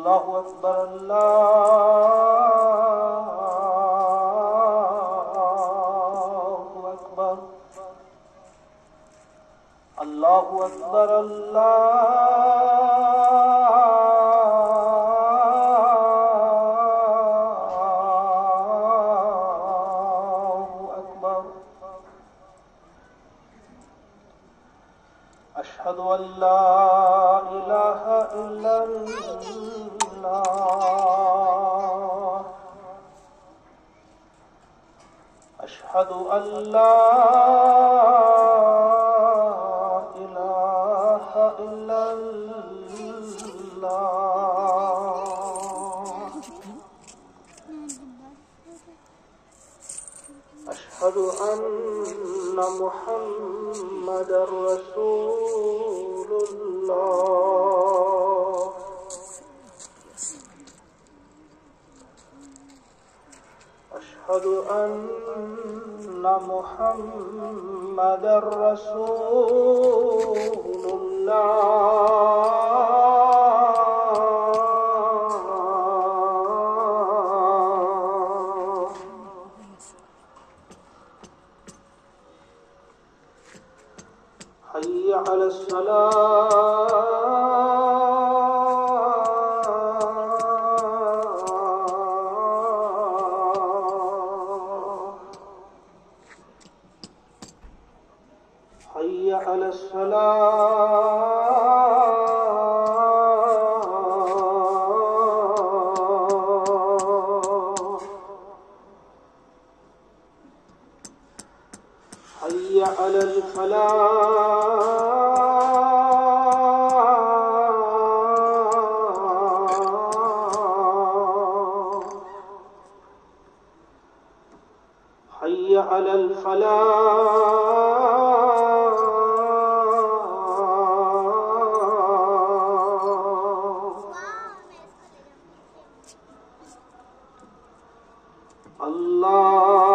अल्लाहु अकबर अल्लाहु अकबर अल्लाहु अकबर अल्लाहु अकबर। अशहदु अल्ला इलाहा इल्लल्लाह अशहदु अल्ला इलाहा इल्लल्लाह अशहदु अन्ना मुहम्मदर रसूलुल्लाह अशहदु अन्ना मुहम्मदर रसूलुल्लाह हय्य अलस सलाह हय्य अलस सलाह हय्य अलल फलाह हय्य अलल फलाह अल्लाह